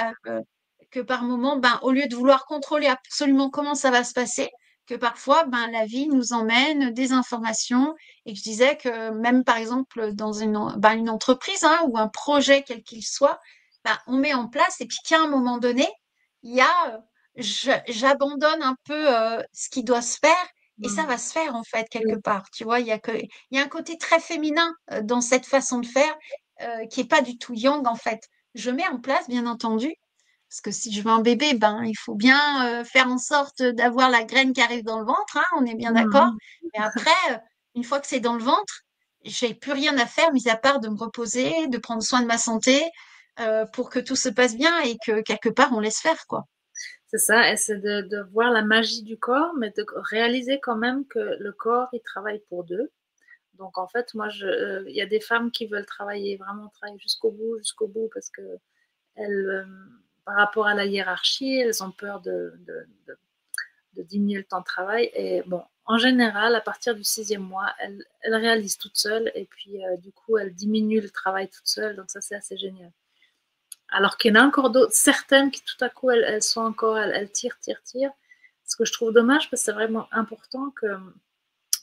que par moment, ben, au lieu de vouloir contrôler absolument comment ça va se passer, que parfois, ben, la vie nous emmène des informations et que je disais que même, par exemple, dans une entreprise hein, ou un projet quel qu'il soit, ben, on met en place et puis qu'à un moment donné, il y a, j'abandonne un peu ce qui doit se faire et ça va Mm. se faire en fait quelque Oui. part. Tu vois, il y a un côté très féminin dans cette façon de faire qui est pas du tout yang en fait. Je mets en place, bien entendu, parce que si je veux un bébé, ben il faut bien faire en sorte d'avoir la graine qui arrive dans le ventre, hein, on est bien d'accord. Mhm. Mais après, une fois que c'est dans le ventre, j'ai plus rien à faire mis à part de me reposer, de prendre soin de ma santé pour que tout se passe bien et que quelque part on laisse faire quoi. C'est ça, et c'est de voir la magie du corps, mais de réaliser quand même que le corps, il travaille pour deux. Donc en fait, moi, il y a des femmes qui veulent vraiment travailler jusqu'au bout, parce que elles, par rapport à la hiérarchie, elles ont peur de diminuer le temps de travail. Et bon, en général, à partir du 6e mois, elles réalisent toutes seules et puis du coup, elles diminuent le travail toutes seules. Donc ça, c'est assez génial. Alors qu'il y en a encore d'autres, certaines qui tout à coup, elles sont encore, elles tirent, tirent, tirent. Ce que je trouve dommage, parce que c'est vraiment important que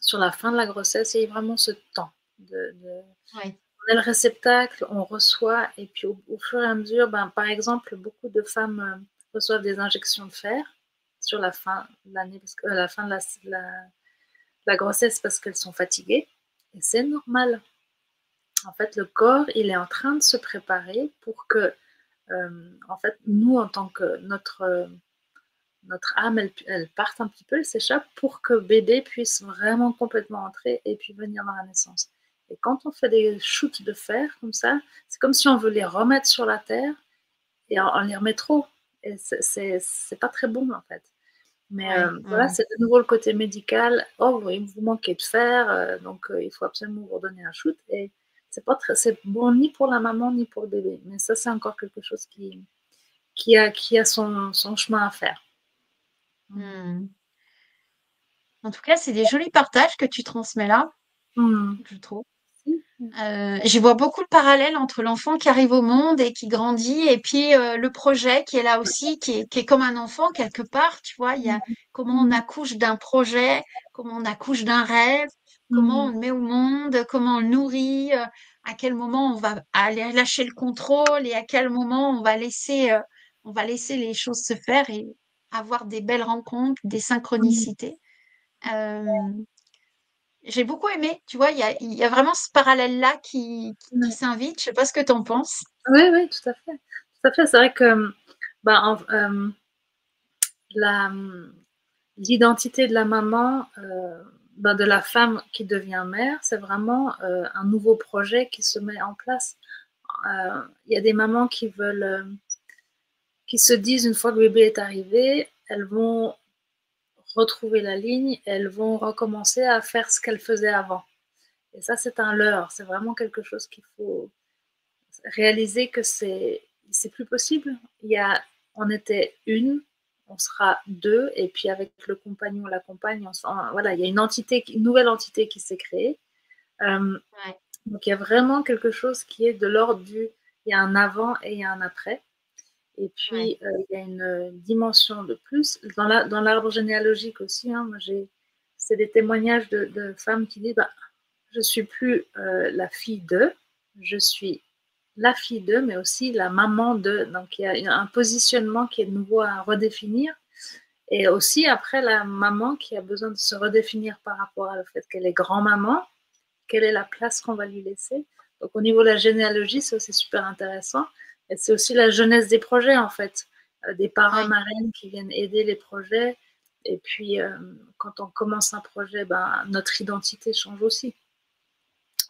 sur la fin de la grossesse, il y ait vraiment ce temps Ouais. on est le réceptacle, on reçoit, et puis au fur et à mesure, par exemple, beaucoup de femmes reçoivent des injections de fer sur la fin de l'année, la fin de la grossesse parce qu'elles sont fatiguées, et c'est normal. En fait, le corps, il est en train de se préparer pour que, en fait, nous, en tant que notre âme, elle parte un petit peu, elle s'échappe pour que bébé puisse vraiment complètement entrer et puis venir dans la naissance. Et quand on fait des shoots de fer comme ça, c'est comme si on veut les remettre sur la terre et on les remet trop. Et c'est pas très bon en fait. Mais Ouais, voilà, ouais. c'est de nouveau le côté médical. Oh, oui, vous manquez de fer, donc il faut absolument vous redonner un shoot. Et c'est bon ni pour la maman ni pour le bébé. Mais ça, c'est encore quelque chose qui a son chemin à faire. Hmm. En tout cas, c'est des jolis partages que tu transmets là, Mmh. je trouve. Si. J'y vois beaucoup le parallèle entre l'enfant qui arrive au monde et qui grandit et puis le projet qui est là aussi, qui est comme un enfant quelque part, tu vois. Il y a Mmh. comment on Mmh. accouche d'un projet, comment on accouche d'un rêve, comment on Mmh. le met au monde, comment on le nourrit, à quel moment on va aller lâcher le contrôle et à quel moment on va laisser les choses se faire et avoir des belles rencontres, des Mmh. synchronicités. Euh, j'ai beaucoup aimé, tu vois, il y a vraiment ce parallèle-là qui Ouais. s'invite. Je sais pas ce que tu en penses. Oui, oui, tout à fait. Tout à fait. C'est vrai que bah, la, l'identité de la maman, ben, de la femme qui devient mère, c'est vraiment un nouveau projet qui se met en place. Il y a des mamans qui veulent, qui se disent une fois que le bébé est arrivé, elles vont retrouver la ligne, elles vont recommencer à faire ce qu'elles faisaient avant. Et ça, c'est un leurre. C'est vraiment quelque chose qu'il faut réaliser que c'est plus possible. On était une, on sera deux, et puis avec le compagnon, la compagne, voilà, il y a une nouvelle entité qui s'est créée. Euh, Ouais, donc il y a vraiment quelque chose qui est de l'ordre il y a un avant et il y a un après. Et ouais, puis il y a une dimension de plus dans l'arbre généalogique aussi. Hein, c'est des témoignages de femmes qui disent bah, je suis plus la fille de, je suis la fille de, mais aussi la maman de. Donc il y a un positionnement qui est de nouveau à redéfinir. Et aussi après la maman qui a besoin de se redéfinir par rapport au fait qu'elle est grand-maman, quelle est la place qu'on va lui laisser. Donc au niveau de la généalogie, c'est aussi super intéressant. Et c'est aussi la jeunesse des projets en fait, des parrains ouais. marraines qui viennent aider les projets. Et puis quand on commence un projet, ben, notre identité change aussi.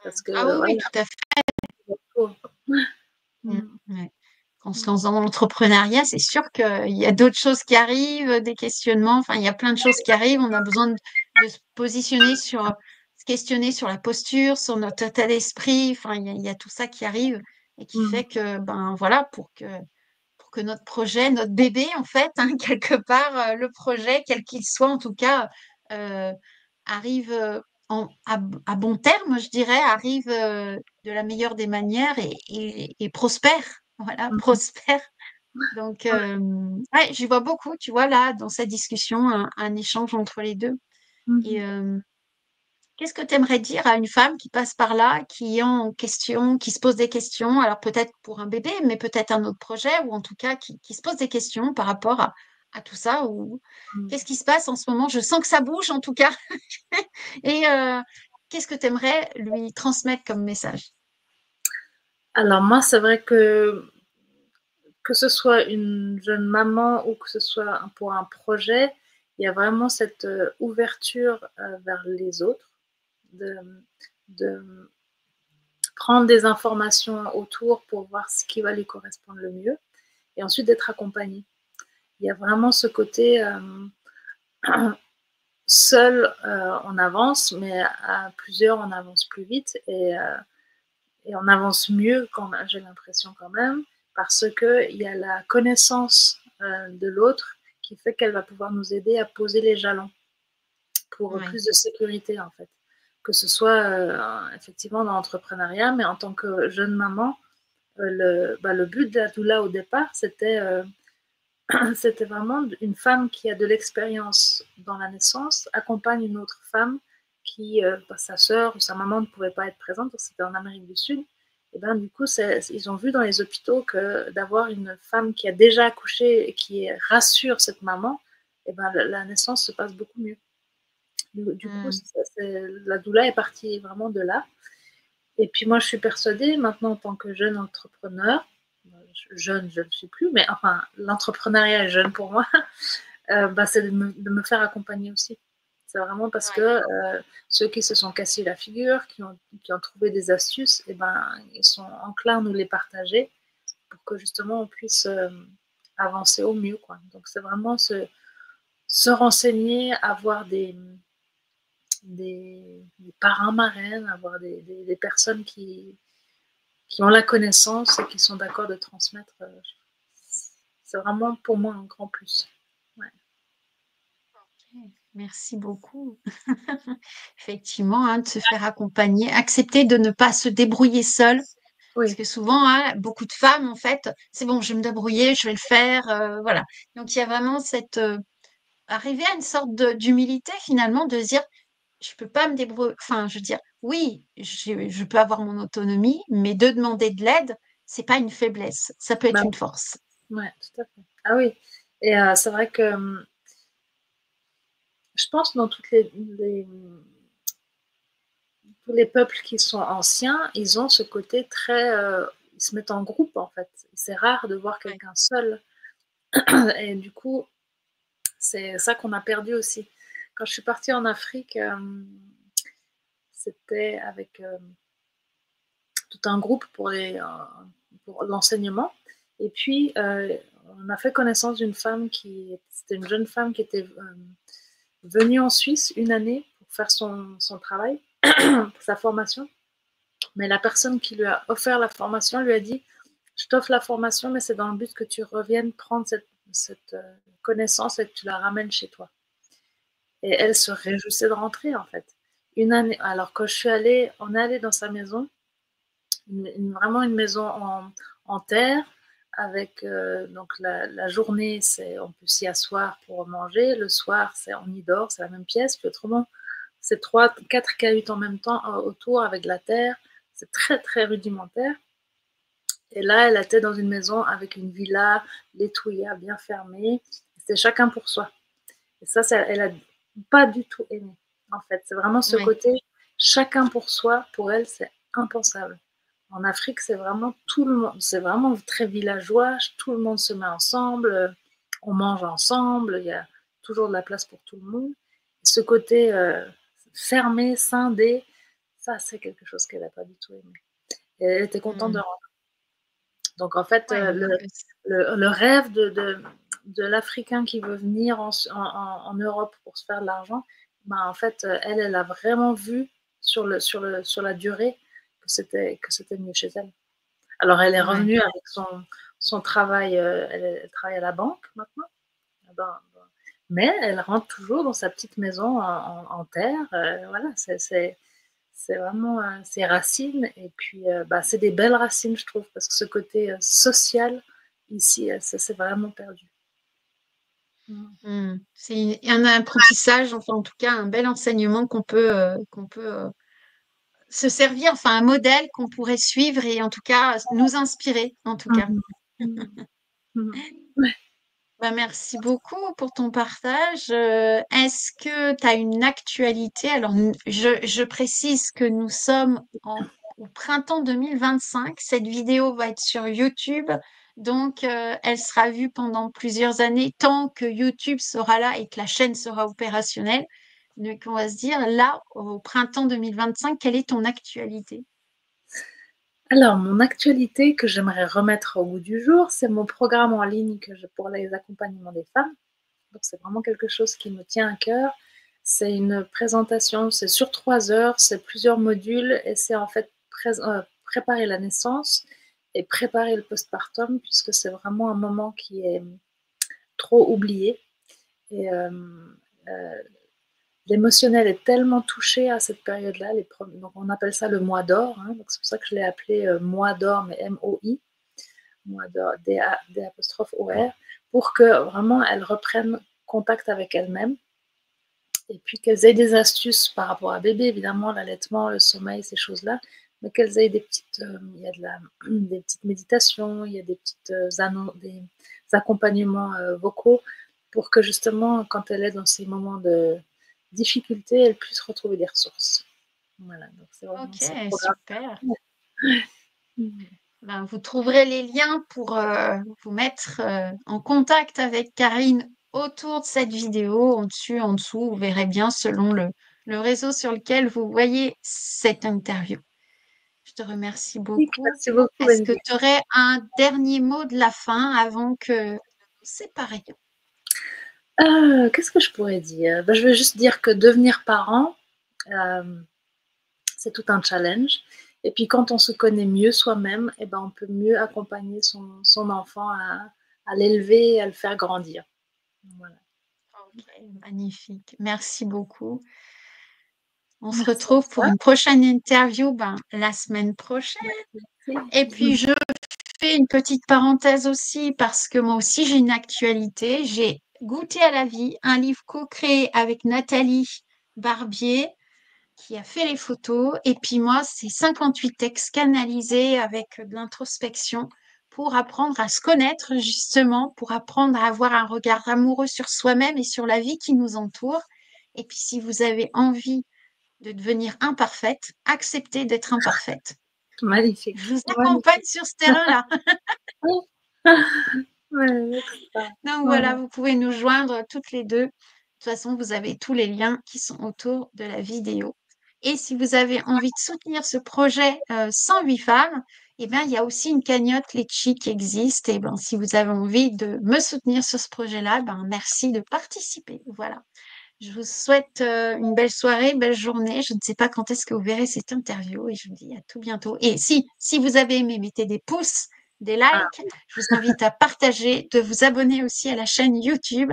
Parce que Ah oui, voilà, oui, tout à fait. faut- Mm, Mm, ouais. Quand on se lance dans l'entrepreneuriat, c'est sûr qu'il y a d'autres choses qui arrivent, des questionnements. Enfin, il y a plein de choses qui arrivent. On a besoin de se positionner se questionner sur la posture, sur notre état d'esprit. Enfin, il y a tout ça qui arrive et qui mm, fait que, ben voilà, pour que notre projet, notre bébé, en fait, hein, quelque part, le projet, quel qu'il soit, en tout cas, euh, arrive à bon terme, je dirais, arrive de la meilleure des manières et prospère. Voilà, mm, prospère. Donc, ouais, j'y vois beaucoup, tu vois, là, dans cette discussion, un échange entre les deux. Et mm, qu'est-ce que tu aimerais dire à une femme qui passe par là, qui est en question, qui se pose des questions, alors peut-être pour un bébé, mais peut-être un autre projet, ou en tout cas qui se pose des questions par rapport à tout ça, ou mm. qu'est-ce qui se passe en ce moment? Je sens que ça bouge en tout cas. Et qu'est-ce que tu aimerais lui transmettre comme message? Alors moi, c'est vrai que ce soit une jeune maman ou que ce soit pour un projet, il y a vraiment cette ouverture vers les autres, de, de prendre des informations autour pour voir ce qui va lui correspondre le mieux, et ensuite d'être accompagnée. Il y a vraiment ce côté seul, on avance, mais à plusieurs, on avance plus vite et on avance mieux, j'ai l'impression quand même, parce qu'il y a la connaissance de l'autre qui fait qu'elle va pouvoir nous aider à poser les jalons pour Ouais, plus de sécurité en fait. Que ce soit effectivement dans l'entrepreneuriat, mais en tant que jeune maman, le but de la doula au départ, c'était vraiment une femme qui a de l'expérience dans la naissance, accompagne une autre femme qui, sa sœur ou sa maman ne pouvait pas être présente, parce que c'était en Amérique du Sud. Et ben, du coup, ils ont vu dans les hôpitaux que d'avoir une femme qui a déjà accouché et qui rassure cette maman, et ben, la naissance se passe beaucoup mieux. Du coup, mm, la doula est partie vraiment de là. Et puis moi, je suis persuadée, maintenant, en tant que jeune entrepreneur, jeune, je ne le suis plus, mais enfin, l'entrepreneuriat est jeune pour moi, c'est de me faire accompagner aussi. C'est vraiment parce Ouais. que ceux qui se sont cassés la figure, qui ont trouvé des astuces, et ben, ils sont enclins à nous les partager pour que justement on puisse avancer au mieux, quoi. Donc c'est vraiment se renseigner, avoir des parrains, marraines, avoir des personnes qui ont la connaissance et qui sont d'accord de transmettre. C'est vraiment pour moi un grand plus. Ouais. Ok. Merci beaucoup. Effectivement, hein, de se faire accompagner, accepter de ne pas se débrouiller seule. Parce Oui, que souvent, hein, beaucoup de femmes, en fait, c'est bon, je vais me débrouiller, je vais le faire, voilà. Donc, il y a vraiment cette, arriver à une sorte d'humilité finalement, de se dire, je peux pas me débrouiller, enfin, je veux dire, oui, je peux avoir mon autonomie, mais de demander de l'aide, c'est pas une faiblesse, ça peut bah, être une force. ouais, tout à fait. Ah oui, et c'est vrai que je pense dans tous les peuples qui sont anciens, ils ont ce côté très. Ils se mettent en groupe en fait. C'est rare de voir Ouais, quelqu'un seul. Et du coup, c'est ça qu'on a perdu aussi. Quand je suis partie en Afrique, c'était avec tout un groupe pour l'enseignement. Et puis, on a fait connaissance d'une femme c'était une jeune femme qui était venue en Suisse une année pour faire son travail, sa formation. Mais la personne qui lui a offert la formation lui a dit, je t'offre la formation, mais c'est dans le but que tu reviennes prendre cette connaissance et que tu la ramènes chez toi. Et elle se réjouissait de rentrer, en fait. Une année, alors quand je suis allée, on est allé dans sa maison, vraiment une maison en terre, avec donc la journée, on peut s'y asseoir pour manger, le soir, on y dort, c'est la même pièce, puis autrement, c'est trois, quatre cahutes en même temps autour avec la terre, c'est très très rudimentaire. Et là, elle était dans une maison avec une villa, les touillas bien fermées, c'était chacun pour soi. Et ça, elle a pas du tout aimé, en fait. C'est vraiment ce ouais. côté chacun pour soi, pour elle, c'est impensable. En Afrique, c'est vraiment tout le monde, c'est vraiment très villageois, tout le monde se met ensemble, on mange ensemble, il y a toujours de la place pour tout le monde. Ce côté fermé, scindé, ça, c'est quelque chose qu'elle n'a pas du tout aimé. Et elle était contente de Hmm. rentrer. Donc, en fait, Ouais, donc, le rêve de l'Africain qui veut venir en Europe pour se faire de l'argent, ben, en fait, elle a vraiment vu sur la durée que c'était mieux chez elle. Alors, elle est ouais. revenue avec son travail, elle travaille à la banque maintenant, mais elle rentre toujours dans sa petite maison en terre. Voilà, c'est vraiment ses racines. Et puis, bah, c'est des belles racines, je trouve, parce que ce côté social, ici, ça s'est vraiment perdu. Mm. Hmm. C'est un apprentissage, enfin en tout cas un bel enseignement qu'on peut se servir, enfin un modèle qu'on pourrait suivre et en tout cas nous inspirer, en tout cas. Mhm. Mhm. Ouais. Bah, merci beaucoup pour ton partage. Est-ce que tu as une actualité? Alors, je précise que nous sommes au printemps 2025. Cette vidéo va être sur YouTube, donc elle sera vue pendant plusieurs années tant que YouTube sera là et que la chaîne sera opérationnelle. Donc, on va se dire, là, au printemps 2025, quelle est ton actualité? Alors, mon actualité que j'aimerais remettre au goût du jour, c'est mon programme en ligne pour les accompagnements des femmes. Donc, c'est vraiment quelque chose qui me tient à cœur. C'est une présentation, c'est sur 3 heures, c'est plusieurs modules et c'est en fait préparer la naissance et préparer le postpartum puisque c'est vraiment un moment qui est trop oublié. Et l'émotionnel est tellement touché à cette période-là. Donc on appelle ça le mois d'or. Hein, donc c'est pour ça que je l'ai appelé mois d'or, mais M-O-I, mois d'or, D-A-D-O-R, pour que vraiment elles reprennent contact avec elles-mêmes. Et puis qu'elles aient des astuces par rapport à bébé, évidemment, l'allaitement, le sommeil, ces choses-là, mais qu'elles aient il y a des petites méditations, il y a des accompagnements vocaux pour que justement, quand elle est dans ces moments de difficulté, elle puisse retrouver des ressources. Voilà, donc c'est vraiment Ok, ce programme. super. Mhm. Ben, vous trouverez les liens pour vous mettre en contact avec Karine autour de cette vidéo, au-dessus, en dessous, vous verrez bien selon le réseau sur lequel vous voyez cette interview. Je te remercie beaucoup. Merci beaucoup, Est-ce que Wendy. tu aurais un dernier mot de la fin avant que nous nous séparions? Qu'est-ce que je pourrais dire? Je vais juste dire que devenir parent, c'est tout un challenge. Et puis quand on se connaît mieux soi-même, on peut mieux accompagner son enfant à l'élever et à le faire grandir. Voilà. Ok, magnifique. Merci beaucoup. On se Merci à retrouve pour toi. une prochaine interview la semaine prochaine. Et puis, je fais une petite parenthèse aussi parce que moi aussi, j'ai une actualité. J'ai Goûté à la vie, un livre co-créé avec Nathalie Barbier qui a fait les photos. Et puis moi, c'est 58 textes canalisés avec de l'introspection pour apprendre à se connaître, justement, pour apprendre à avoir un regard amoureux sur soi-même et sur la vie qui nous entoure. Et puis, si vous avez envie de devenir imparfaite, acceptez d'être imparfaite. Magnifique. Je vous accompagne Magnifique. sur ce terrain-là. Ouais, ça. Donc voilà, Voilà. vous pouvez nous joindre toutes les deux. De toute façon, vous avez tous les liens qui sont autour de la vidéo. Et si vous avez envie de soutenir ce projet 108 femmes, il y a aussi une cagnotte Litchi qui existe. Et si vous avez envie de me soutenir sur ce projet-là, merci de participer. Voilà. Je vous souhaite une belle soirée, belle journée. Je ne sais pas quand est-ce que vous verrez cette interview et je vous dis à tout bientôt. Et si vous avez aimé, mettez des pouces, des Ah, likes. Je vous invite à partager, de vous abonner aussi à la chaîne YouTube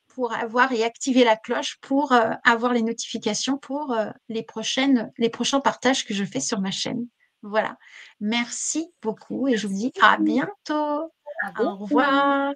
pour avoir et activer la cloche pour avoir les notifications pour les prochains partages que je fais sur ma chaîne. Voilà. Merci beaucoup et je vous dis à bientôt. à Au bientôt. revoir.